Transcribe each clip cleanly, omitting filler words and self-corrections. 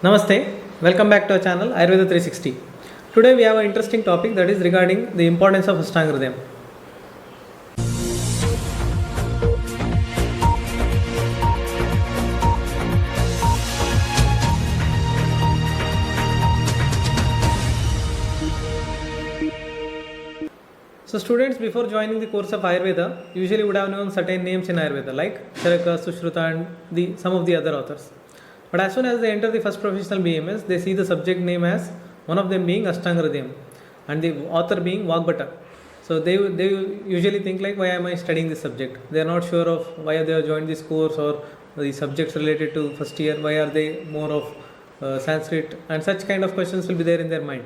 Namaste, welcome back to our channel Ayurveda 360. Today we have an interesting topic that is regarding the importance of Ashtanga Hridayam. So students, before joining the course of Ayurveda usually would have known certain names in Ayurveda like Charaka, Sushruta and some of the other authors. But as soon as they enter the first professional BMS, they see the subject name as one of them being Ashtanga Hridayam and the author being Vagbhata. So they usually think like, why am I studying this subject? They are not sure of why they have joined this course or the subjects related to first year, why are they more of Sanskrit, and such kind of questions will be there in their mind.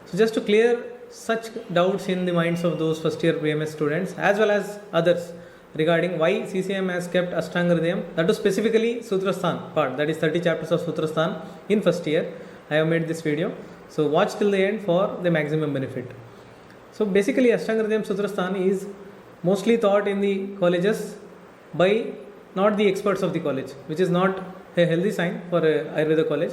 So just to clear such doubts in the minds of those first year BMS students as well as others regarding why CCM has kept Ashtanga Hridayam, that is specifically Sutrasthan part, that is 30 chapters of Sutrasthan in first year. I have made this video, so watch till the end for the maximum benefit. So basically Ashtanga Hridayam Sutrasthan is mostly taught in the colleges by not the experts of the college, which is not a healthy sign for a Ayurveda college.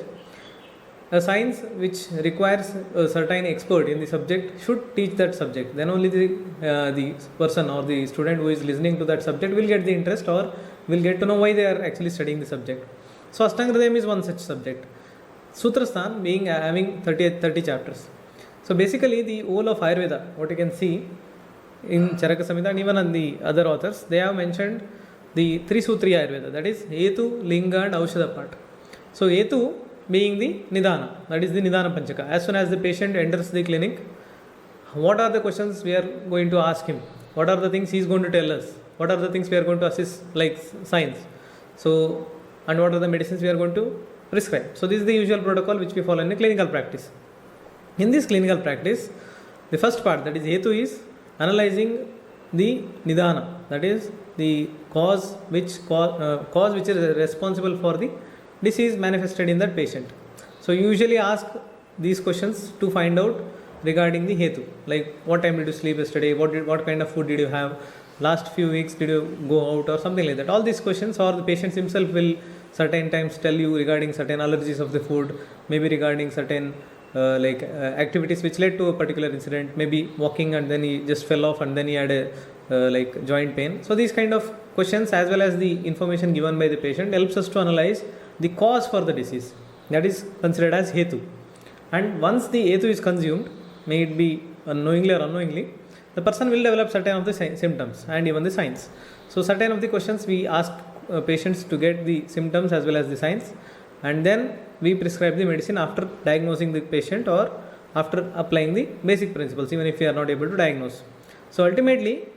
A science which requires a certain expert in the subject should teach that subject. Then only the person or the student who is listening to that subject will get the interest or will get to know why they are actually studying the subject. So Ashtanga Hridayam is one such subject. Sutrasthan being having 30 chapters. So basically the whole of Ayurveda, what you can see in Charaka Samhita and even on the other authors, they have mentioned the Trisutri Ayurveda, that is Hetu, Linga and Aushadha part. So Hetu being the Nidana, that is the Nidana Panchaka. As soon as the patient enters the clinic, what are the questions we are going to ask him? What are the things he is going to tell us? What are the things we are going to assist like signs? So, and what are the medicines we are going to prescribe? So, this is the usual protocol which we follow in a clinical practice. In this clinical practice, the first part, that is Hetu, is analyzing the Nidana, that is the cause which is responsible for the disease manifested in that patient. So usually ask these questions to find out regarding the Hetu, like what time did you sleep yesterday, what kind of food did you have, last few weeks did you go out or something like that. All these questions, or the patient himself will certain times tell you regarding certain allergies of the food, maybe regarding certain activities which led to a particular incident, maybe walking and then he just fell off and then he had a joint pain. So these kind of questions as well as the information given by the patient helps us to analyze the cause for the disease, that is considered as Hetu. And once the Hetu is consumed, may it be unknowingly or unknowingly, the person will develop certain of the symptoms and even the signs. So certain of the questions we ask patients to get the symptoms as well as the signs, and then we prescribe the medicine after diagnosing the patient or after applying the basic principles, even if we are not able to diagnose. So ultimately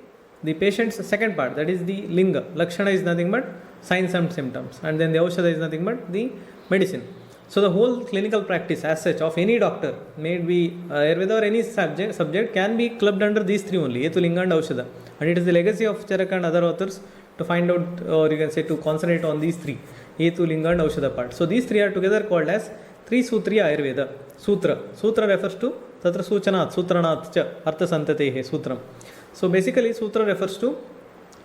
the patient's second part, that is the Linga, Lakshana is nothing but signs and symptoms, and then the Aushadha is nothing but the medicine. So the whole clinical practice as such of any doctor, may it be Ayurveda or any subject can be clubbed under these three only, Hetu, Linga and Aushadha. And it is the legacy of Charaka and other authors to find out, or you can say to concentrate on these three, Hetu, Linga and Aushadha part. So these three are together called as Trisutri Ayurveda. Sutra refers to Tatra Suchanat, Sutranat cha, Artha Santatehe, Sutram. So basically Sutra refers to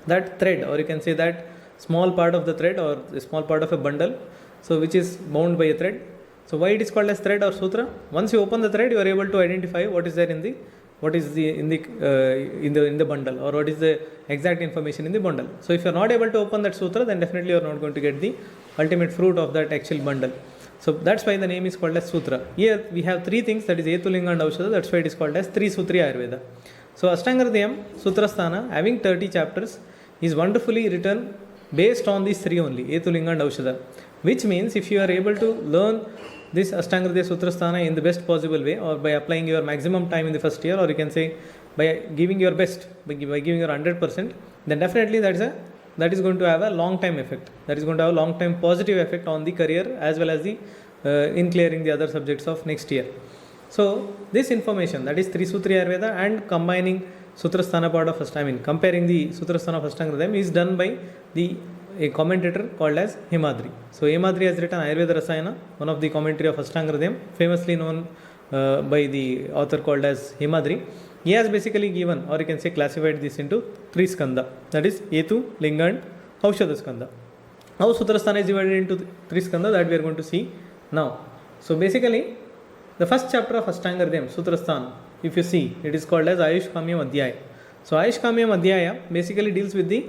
that thread, or you can say that small part of the thread or a small part of a bundle, so which is bound by a thread. So why it is called as thread or sutra? Once you open the thread, you are able to identify what is there in the bundle, or what is the exact information in the bundle. So if you are not able to open that sutra, then definitely you are not going to get the ultimate fruit of that actual bundle. So that's why the name is called as sutra. Here we have three things, that is Hetu, Linga and Aushadha. That's why it is called as Trisutri Ayurveda. So Ashtanga Hridayam Sutrasthana, having 30 chapters, is wonderfully written based on these three only, Hetu, Linga and Aushadha. Which means if you are able to learn this Ashtanga Hridayam Sutrasthana in the best possible way, or by applying your maximum time in the first year, or you can say by giving your best, by giving your 100%, then definitely that is going to have a long time effect. That is going to have a long time positive effect on the career as well as the in clearing the other subjects of next year. So this information, that is Trisutri Ayurveda, and combining Sutrasthana part of comparing the Sutrasthana of Ashtanga Hridayam is done by a commentator called as Hemadri. So Hemadri has written Ayurveda Rasayana, one of the commentary of Ashtanga Hridayam, famously known by the author called as Hemadri. He has basically given, or you can say classified this into three skandha, that is Hetu, Linga and Aushadha skandha. How Sutrasthana is divided into three skandha, that we are going to see now. So basically, the first chapter of Ashtanga Hridayam, Sutrasthan, if you see, it is called as Ayush Kamyam Adhyaya. So Ayush Kamyam Adhyaya basically deals with the,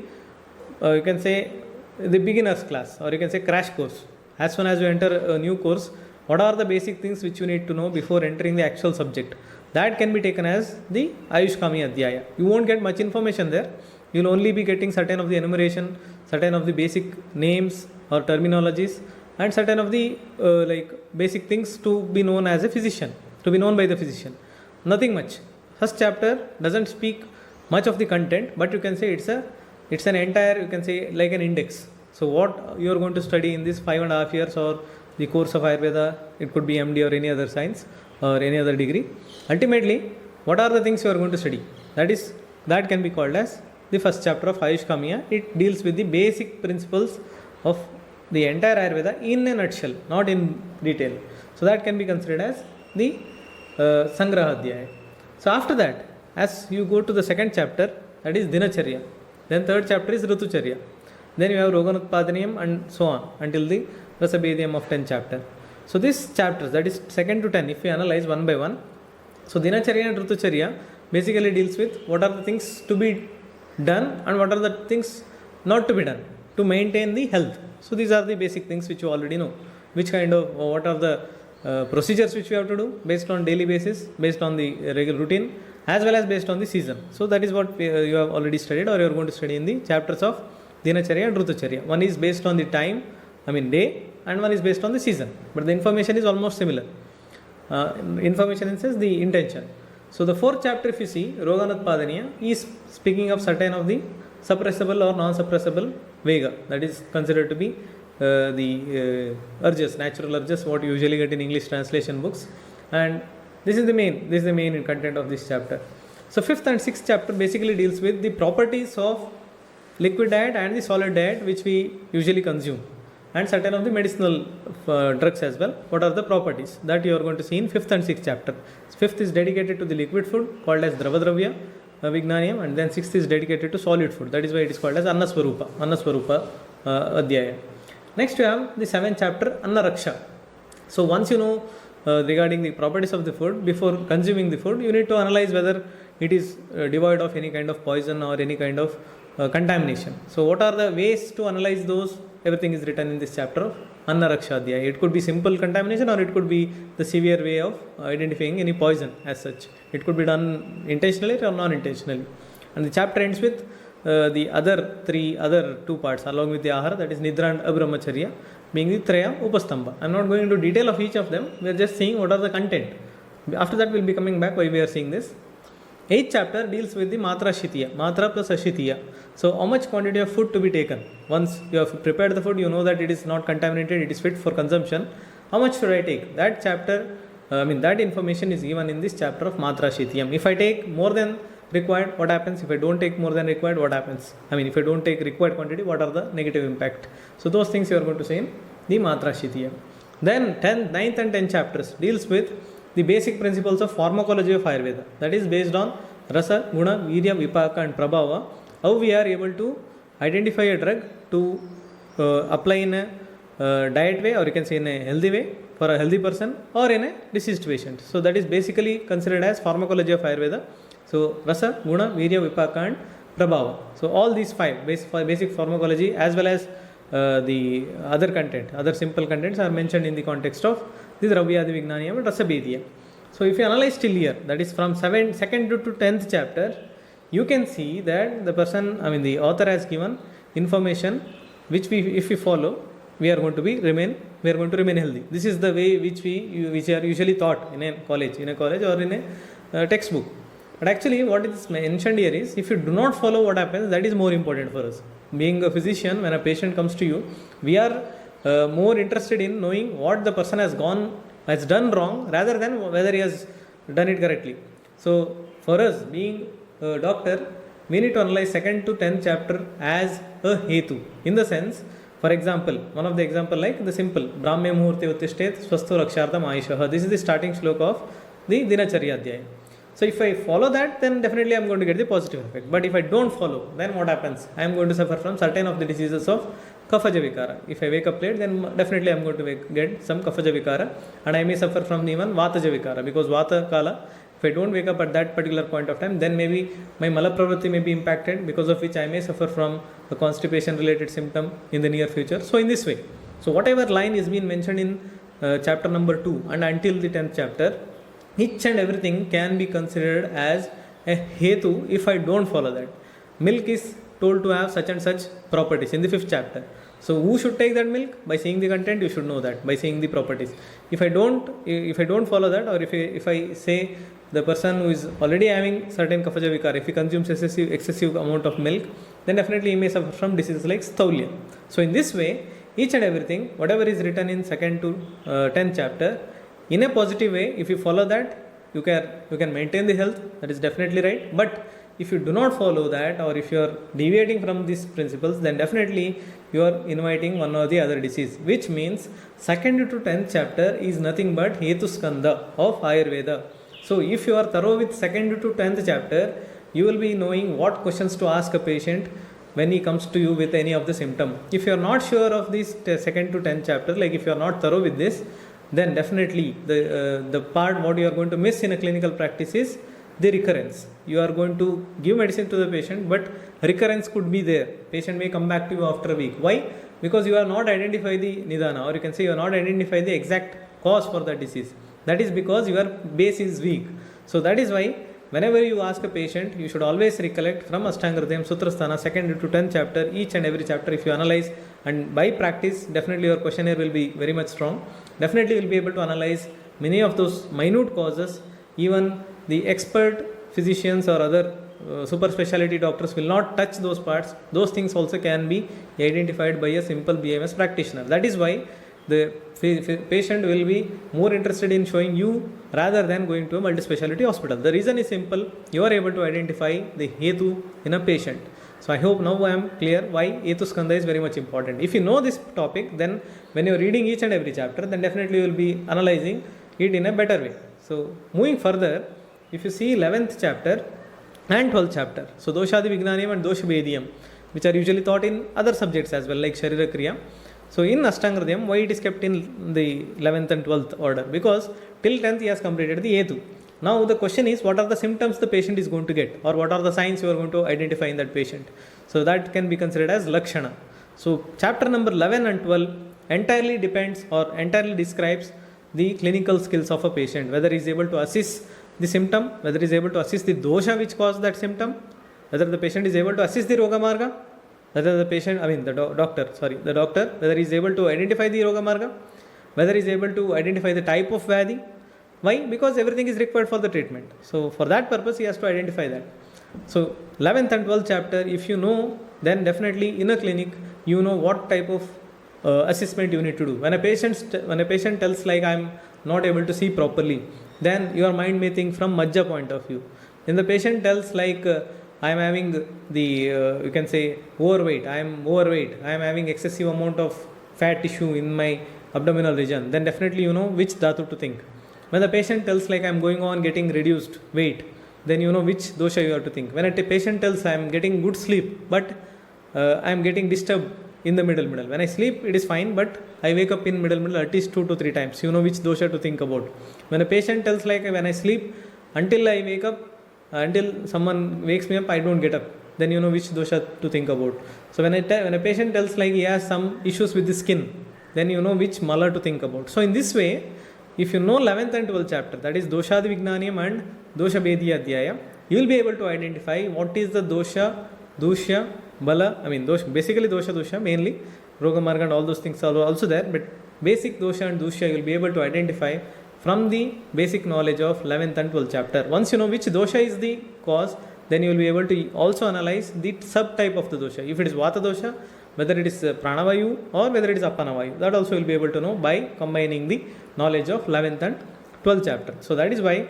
you can say, the beginner's class, or you can say crash course. As soon as you enter a new course, what are the basic things which you need to know before entering the actual subject? That can be taken as the Ayush Kamyam Adhyaya. You won't get much information there. You will only be getting certain of the enumeration, certain of the basic names or terminologies, and certain of the like basic things to be known as a physician, to be known by the physician. Nothing much. First chapter doesn't speak much of the content, but you can say it's an entire, you can say, like an index. So what you are going to study in this 5.5 years or the course of Ayurveda, it could be MD or any other science or any other degree. Ultimately, what are the things you are going to study? That can be called as the first chapter of Ayush Kamya. It deals with the basic principles of the entire Ayurveda in a nutshell, not in detail. So that can be considered as the Sangraha Adhyaya. So after that, as you go to the second chapter, that is Dinacharya. Then third chapter is Ritucharya. Then you have Roganutpadaniyam and so on until the Rasabediyam of 10th chapter. So these chapters, that is 2nd to 10, if we analyze one by one. So Dinacharya and Ritucharya basically deals with what are the things to be done and what are the things not to be done to maintain the health. So these are the basic things which you already know. What are the procedures which you have to do based on daily basis, based on the regular routine, as well as based on the season. So that is what you have already studied or you are going to study in the chapters of Dinacharya and Ritucharya. One is based on the time, day, and one is based on the season. But the information is almost similar. Information in sense the intention. So the fourth chapter, if you see, Roganutpadaniya, is speaking of certain of the suppressible or non-suppressible vega. That is considered to be the urges, natural urges, what you usually get in English translation books. And this is the main content of this chapter. So fifth and sixth chapter basically deals with the properties of liquid diet and the solid diet which we usually consume, and certain of the medicinal drugs as well. What are the properties that you are going to see in fifth and sixth chapter? Fifth is dedicated to the liquid food called as Dravadravya Vignaniyam, and then sixth is dedicated to solid food. That is why it is called as Annaswarupa Adhyaya. Next you have the seventh chapter, Anna Raksha. So once you know regarding the properties of the food, before consuming the food, you need to analyze whether it is devoid of any kind of poison or any kind of contamination. So what are the ways to analyze those? Everything is written in this chapter of Anna Raksha Adhyaya. It could be simple contamination or it could be the severe way of identifying any poison as such. It could be done intentionally or non-intentionally. And the chapter ends with the other two parts along with the Ahara, that is Nidra and Abrahmacharya, being the Traya Upastamba. I am not going into detail of each of them. We are just seeing what are the content. After that we will be coming back why we are seeing this. 8th chapter deals with the Matra Shitiya, Matra plus Ashitiya. So how much quantity of food to be taken? Once you have prepared the food, you know that it is not contaminated, it is fit for consumption. How much should I take? That chapter, that information is given in this chapter of Matra Shitiyam. If I take more than required, what happens? If I don't take more than required, what happens? If I don't take required quantity, what are the negative impact? So those things you are going to say in the Matra Shitiyam. Then 9th and 10th chapters deals with the basic principles of pharmacology of Ayurveda. That is based on Rasa, Guna, Virya, Vipaka and Prabhava. How we are able to identify a drug to apply in a diet way, or you can say in a healthy way for a healthy person or in a diseased patient. So that is basically considered as pharmacology of Ayurveda. So Rasa, Guna, Virya, Vipaka and Prabhava. So all these five basic pharmacology as well as the other simple contents are mentioned in the context of the Dravyadi Vignaniyam and Rasabediyam. So if you analyze till here, that is from 2nd to 10th chapter, you can see that the author has given information which if we follow, we are going to remain healthy. This is the way which are usually taught in a college or in a textbook. But actually what is mentioned here is, if you do not follow, what happens, that is more important for us. Being a physician, when a patient comes to you, we are more interested in knowing what the person has done wrong rather than whether he has done it correctly. So for us, being a doctor, we need to analyze 2nd to 10th chapter as a hetu. In the sense, for example, one of the example like the simple Brahme Muhurte Uttishtet Swastho Rakshardham Aishaha. This is the starting sloka of the Dinacharya Adhyaya. So if I follow that, then definitely I am going to get the positive effect. But if I don't follow, then what happens? I am going to suffer from certain of the diseases of Kaphaja Vikara. If I wake up late, then definitely I'm going to get some Kaphaja Vikara, and I may suffer from even Vataja Vikara, because Vata Kala, if I don't wake up at that particular point of time, then maybe my Mala Pravritti may be impacted, because of which I may suffer from a constipation related symptom in the near future. So in this way, so whatever line is being mentioned in chapter number 2 and until the 10th chapter, each and everything can be considered as a hetu if I don't follow that. Milk is told to have such and such properties in the 5th chapter. So who should take that milk? By seeing the content, you should know that, by seeing the properties. If I don't follow that, or if I say the person who is already having certain kaphaja vikara, if he consumes excessive amount of milk, then definitely he may suffer from diseases like Staulya. So in this way, each and everything, whatever is written in 2nd to 10th chapter, in a positive way, if you follow that, you can maintain the health. That is definitely right. But if you do not follow that, or if you are deviating from these principles, then definitely you are inviting one or the other disease. Which means 2nd to 10th chapter is nothing but Hetu Skandha of Ayurveda. So if you are thorough with 2nd to 10th chapter, you will be knowing what questions to ask a patient when he comes to you with any of the symptom. If you are not sure of this 2nd to 10th chapter, like if you are not thorough with this, then definitely the part what you are going to miss in a clinical practice is the recurrence. You are going to give medicine to the patient, but recurrence could be there. Patient may come back to you after a week. Why? Because you are not identified the nidana, or you can say you are not identified the exact cause for the disease. That is because your base is weak. So that is why whenever you ask a patient, you should always recollect from Ashtanga Hridayam Sutrasthana 2nd to 10th chapter, each and every chapter. If you analyze and by practice, definitely your questionnaire will be very much strong. Definitely you will be able to analyze many of those minute causes. Even the expert physicians or other super specialty doctors will not touch those parts. Those things also can be identified by a simple BMS practitioner. That is why the patient will be more interested in showing you rather than going to a multi-specialty hospital. The reason is simple. You are able to identify the hetu in a patient. So I hope now I am clear why Hetu Skandha is very much important. If you know this topic, then when you are reading each and every chapter, then definitely you will be analyzing it in a better way. So moving further, if you see 11th chapter and 12th chapter, so Doshadi Vijnaniyam and Dosha Vediyam, which are usually taught in other subjects as well, like Sharira Kriya. So in Ashtanga Hridayam, why it is kept in the 11th and 12th order? Because till 10th he has completed the Hetu. Now the question is, what are the symptoms the patient is going to get, or what are the signs you are going to identify in that patient? So that can be considered as Lakshana. So chapter number 11 and 12 entirely depends or entirely describes the clinical skills of a patient, whether he is able to assess the symptom, whether he is able to assess the dosha which caused that symptom, whether the patient is able to assess the Roga Marga, whether the patient, the doctor, whether he is able to identify the Roga Marga, whether he is able to identify the type of Vyadhi. Why? Because everything is required for the treatment. So for that purpose, he has to identify that. So 11th and 12th chapter, if you know, then definitely in a clinic, you know what type of assessment you need to do. When a patient tells like I am not able to see properly, then your mind may think from Majja point of view. When the patient tells like I am having the you can say overweight, I am having excessive amount of fat tissue in my abdominal region, then definitely you know which dhatu to think. When the patient tells like I am going on getting reduced weight, then you know which dosha you have to think. When a patient tells I am getting good sleep, but I am getting disturbed in the middle. When I sleep, it is fine, but I wake up in middle at least 2 to 3 times. You know which dosha to think about. When a patient tells like when I sleep until I wake up, until someone wakes me up, I don't get up, then you know which dosha to think about. So when a patient tells like he has some issues with the skin, then you know which mala to think about. So in this way, if you know 11th and 12th chapter, that is Doshadi Vijnaniyam and Dosha Bediya Adhyaya, you will be able to identify what is the dosha, dusha, bala, basically dosha, mainly Roga Marga and all those things are also there, but basic dosha and dusha you will be able to identify from the basic knowledge of 11th and 12th chapter. Once you know which dosha is the cause, then you will be able to also analyze the subtype of the dosha. If it is Vata dosha, whether it is Pranavayu or whether it is Apanavayu, that also you will be able to know by combining the knowledge of 11th and 12th chapter. So that is why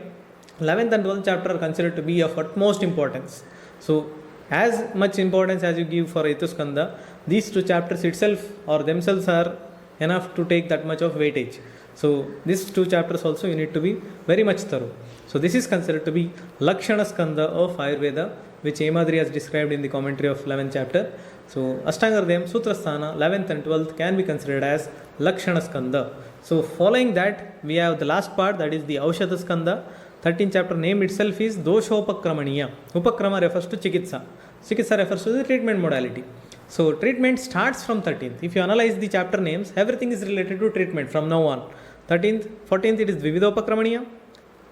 11th and 12th chapter are considered to be of utmost importance. So as much importance as you give for Hetu Skandha, these two chapters itself or themselves are enough to take that much of weightage. So these two chapters also you need to be very much thorough. So this is considered to be Lakshana Skandha of Ayurveda, which Emadri has described in the commentary of 11th chapter. So Ashtanga Hridayam, Sutrasthana, 11th and 12th can be considered as Lakshana Skanda. So following that, we have the last part, that is the Aushadha Skanda. 13th chapter name itself is Doshopakramaniya. Upakrama refers to Chikitsa. Chikitsa refers to the treatment modality. So treatment starts from 13th. If you analyze the chapter names, everything is related to treatment from now on. 13th, 14th it is Dvividopakramaniya.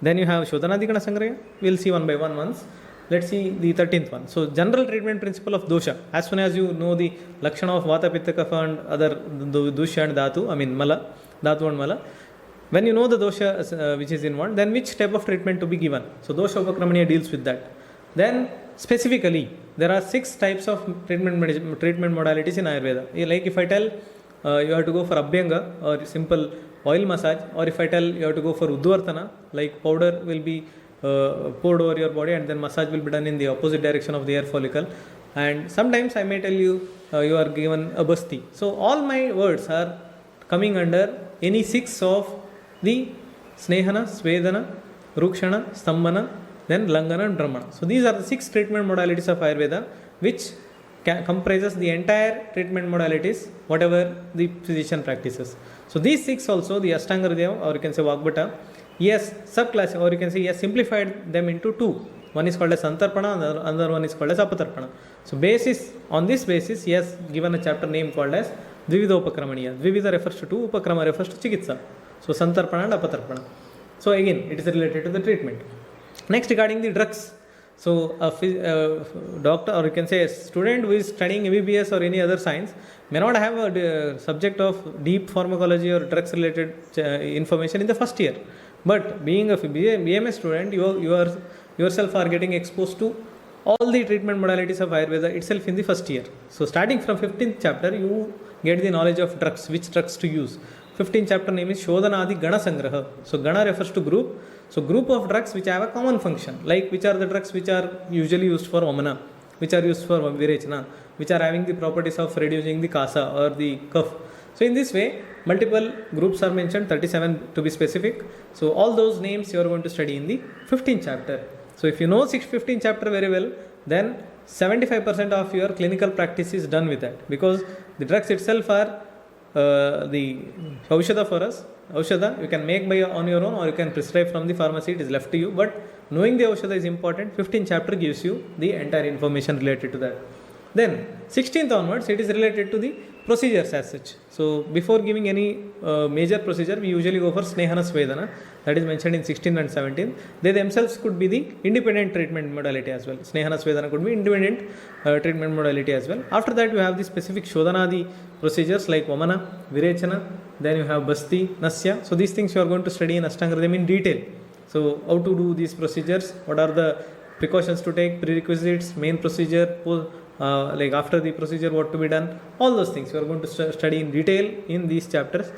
Then you have Shodhanadikana Sangraya. We'll see one by one once. Let's see the 13th one. So general treatment principle of dosha. As soon as you know the Lakshana of Vata, Pitta, Kapha and other dosha and dhatu, Mala, dhatu and Mala. When you know the dosha which is involved, then which type of treatment to be given. So dosha upakramaniya deals with that. Then specifically, there are 6 types of treatment modalities in Ayurveda. Like if I tell you have to go for Abhyanga or simple oil massage, or if I tell you have to go for Udvartana, like powder will be poured over your body and then massage will be done in the opposite direction of the hair follicle. And sometimes I may tell you you are given a basti. So all my words are coming under any 6 of the Snehana, Svedana, Rukshana, Stambhana, then Langana and Brahmana. So these are the 6 treatment modalities of Ayurveda, which comprises the entire treatment modalities, whatever the physician practices. So these 6 also, the Ashtanga Hridayam, or you can say Vagbhata, yes, subclass, or you can say yes, simplified them into 2. One is called as Santarpana, another one is called as Apatarpana. So on this basis, yes, given a chapter name called as Dvividopakramaniya. Dvividha refers to 2, Upakrama refers to Chikitsa. So Santarpana and Apatarpana. So again, it is related to the treatment. Next, regarding the drugs. So a doctor, or you can say a student who is studying MBBS or any other science may not have a subject of deep pharmacology or drugs related information in the first year. But being a BMS student, you are yourself are getting exposed to all the treatment modalities of Ayurveda itself in the first year. So starting from 15th chapter, you get the knowledge of drugs, which drugs to use. 15th chapter name is Shodhanadi Gana Sangraha. So Gana refers to group. So group of drugs which have a common function, like which are the drugs which are usually used for Vamana, which are used for Virechana, which are having the properties of reducing the Kasa or the cough. So in this way, multiple groups are mentioned, 37 to be specific. So all those names you are going to study in the 15th chapter. So if you know 15th chapter very well, then 75% of your clinical practice is done with that, because the drugs itself are the Aushadha for us. Aushadha you can make on your own, or you can prescribe from the pharmacy, it is left to you. But knowing the Aushadha is important. 15th chapter gives you the entire information related to that. Then 16th onwards, it is related to the procedures as such. So before giving any major procedure, we usually go for Snehana Svedana, that is mentioned in 16th and 17th. They themselves could be the independent treatment modality as well. Snehana Svedana could be independent treatment modality as well. After that, you have the specific Shodhanadi procedures like Vamana, Virechana, then you have Basti, Nasya. So these things you are going to study in Ashtanga Hridayam in detail. So how to do these procedures, what are the precautions to take, prerequisites, main procedure, like after the procedure what to be done, all those things you are going to study in detail in these chapters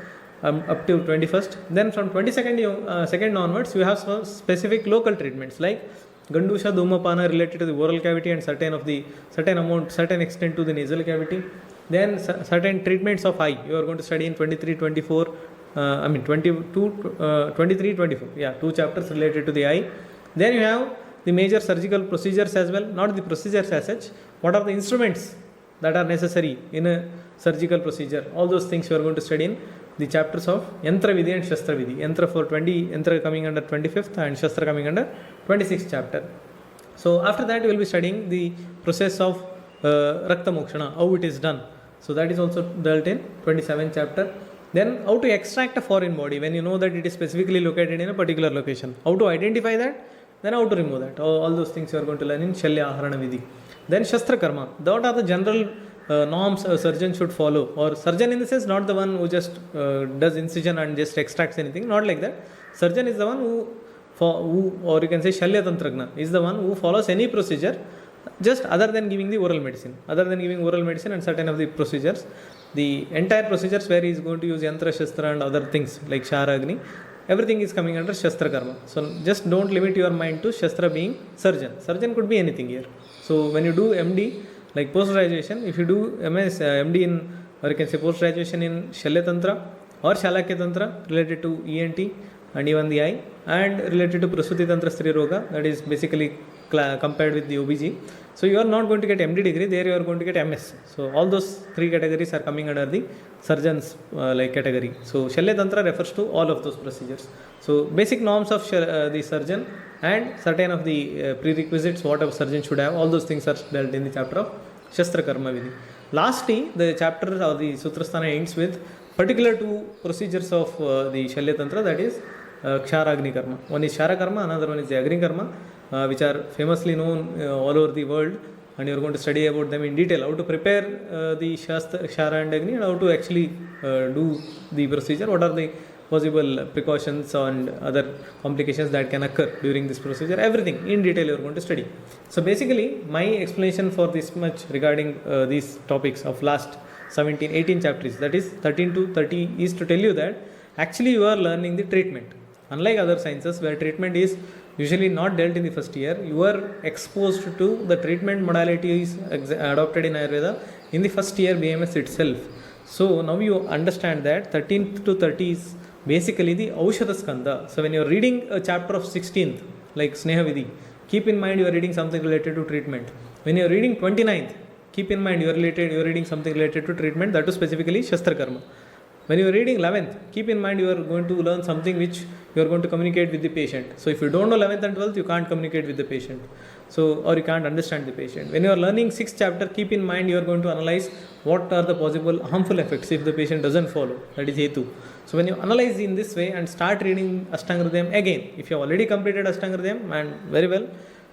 up to 21st. Then from 22nd onwards, you have some specific local treatments like Gandusha, Dhumapana related to the oral cavity and certain extent to the nasal cavity. Then certain treatments of eye you are going to study in 23, 24, 23, 24. Yeah, 2 chapters related to the eye. Then you have the major surgical procedures as well, not the procedures as such. What are the instruments that are necessary in a surgical procedure? All those things you are going to study in the chapters of Yantra Vidhi and Shastra Vidhi. Yantra coming under 25th and Shastra coming under 26th chapter. So after that, you will be studying the process of Rakta Mokshana, how it is done. So that is also dealt in 27th chapter. Then how to extract a foreign body when you know that it is specifically located in a particular location. How to identify that, then how to remove that. All those things you are going to learn in Shalya Aharana Vidhi. Then Shastra Karma. What are the general norms a surgeon should follow? Or surgeon in the sense, not the one who just does incision and just extracts anything. Not like that. Surgeon is the one who or you can say Shalya Tantragna, is the one who follows any procedure just other than giving the oral medicine. Other than giving oral medicine and certain of the procedures, the entire procedures where he is going to use Yantra, Shastra and other things like Shara, Agni, everything is coming under Shastra Karma. So just don't limit your mind to Shastra being surgeon. Surgeon could be anything here. So when you do MD, like post graduation, if you do MD in, or you can say post graduation in Shalya Tantra or Shalakya Tantra related to ENT and even the eye, and related to Prasuti Tantra Stri Roga, that is basically compared with the OBG. So you are not going to get MD degree, there you are going to get MS. So all those three categories are coming under the surgeon's like category. So Shalya Tantra refers to all of those procedures. So basic norms of the surgeon and certain of the prerequisites what a surgeon should have, all those things are dealt in the chapter of Shastra Karma Vidhi. Lastly, the chapter or the Sutrasthana ends with particular two procedures of the Shalya Tantra, that is Ksharagni Karma. One is Shara Karma, another one is the Agni Karma, which are famously known all over the world, and you are going to study about them in detail, how to prepare the Shara and Agni and how to actually do the procedure, what are the possible precautions and other complications that can occur during this procedure, everything in detail you are going to study. So basically my explanation for this much regarding these topics of last 17-18 chapters, that is 13 to 30, is to tell you that actually you are learning the treatment. Unlike other sciences where treatment is usually not dealt in the first year, you are exposed to the treatment modalities adopted in Ayurveda in the first year BMS itself. So now you understand that 13th to 30 is basically the Aushadha Skandha. So when you are reading a chapter of 16th like Sneha Vidhi, keep in mind you are reading something related to treatment. When you are reading 29th, keep in mind you are reading something related to treatment, that is specifically Shastra Karma. When you are reading 11th, keep in mind you are going to learn something which you are going to communicate with the patient. So if you don't know 11th and 12th, you can't communicate with the patient. So, or you can't understand the patient. When you are learning 6th chapter, keep in mind you are going to analyze what are the possible harmful effects if the patient doesn't follow. That is Hetu. So when you analyze in this way and start reading Ashtanga Hridayam again, if you have already completed Ashtanga Hridayam, and very well,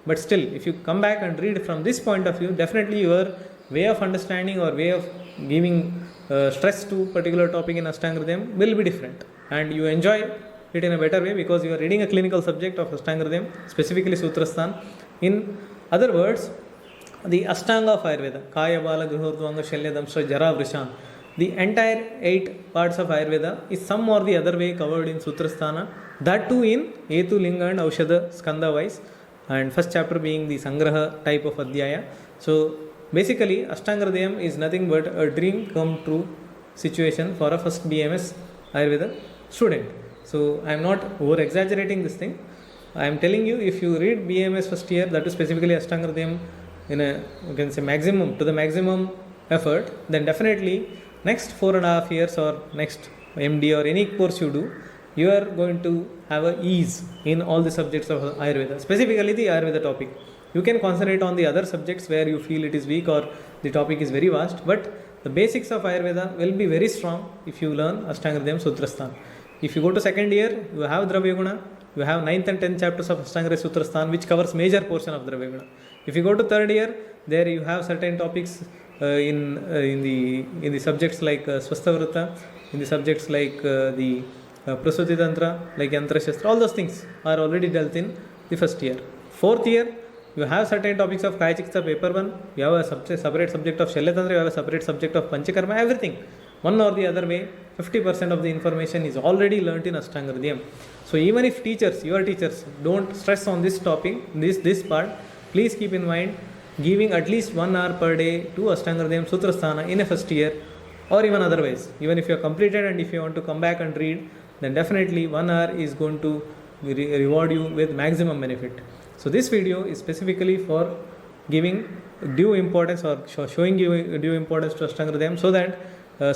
but still if you come back and read from this point of view, definitely your way of understanding or way of giving stress to particular topic in Ashtanga Hridayam will be different, and you enjoy it in a better way because you are reading a clinical subject of Ashtanga Hridayam, specifically Sutrasthan. In other words, the Ashtanga of Ayurveda, Kaya, Bala, Grihurdvanga, Shalya, Damstra, Jara, Vrishan, the entire 8 parts of Ayurveda is some or the other way covered in Sutrasthana, that too in Hetu, Linga and Aushadha Skandha wise, and first chapter being the Sangraha type of Adhyaya. So basically Ashtanga Hridayam is nothing but a dream come true situation for a first BMS Ayurveda student. So I am not over exaggerating this thing. I am telling you, if you read BMS first year, that is specifically Ashtanga Hridayam in a, you can say, maximum to the maximum effort, then definitely next 4.5 years or next MD or any course you do, you are going to have a ease in all the subjects of Ayurveda, specifically the Ayurveda topic. You can concentrate on the other subjects where you feel it is weak or the topic is very vast, but the basics of Ayurveda will be very strong if you learn Ashtanga Hridayam Sutrasthan. If you go to second year, you have Dravya Guna, you have 9th and 10th chapters of Ashtanga Hridayam Sutrasthan, which covers major portion of Dravya Guna. If you go to third year, there you have certain topics in the subjects like Swastha in the subjects like the Prasuti Tantra, like Yantra Shastra, all those things are already dealt in the first year. Fourth year, you have certain topics of Kaya Chikitsa paper 1, you have a separate subject of Shalya Tantra, you have a separate subject of Panchakarma, everything. One or the other way, 50% of the information is already learnt in Ashtanga Hridayam. So even if your teachers don't stress on this topic, this part, please keep in mind giving at least 1 hour per day to Ashtanga Hridayam Sutrasthana in a first year, or even otherwise. Even if you are completed and if you want to come back and read, then definitely 1 hour is going to reward you with maximum benefit. So this video is specifically for giving due importance or showing you due importance to Ashtanga Hridayam, so that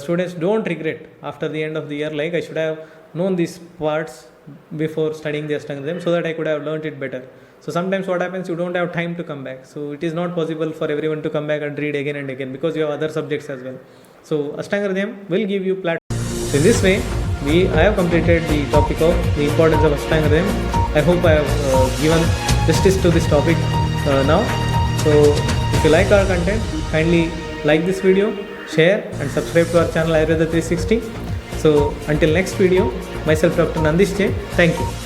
students don't regret after the end of the year, like I should have known these parts before studying the Ashtanga Hridayam so that I could have learnt it better. So sometimes what happens, you don't have time to come back. So it is not possible for everyone to come back and read again and again because you have other subjects as well. So Ashtanga Hridayam will give you platform. So in this way, I have completed the topic of the importance of Ashtanga Hridayam. I hope I have given justice to this topic now. So if you like our content, kindly like this video, share and subscribe to our channel Ayurveda 360. So until next video, myself Dr. Nandish J. Thank you.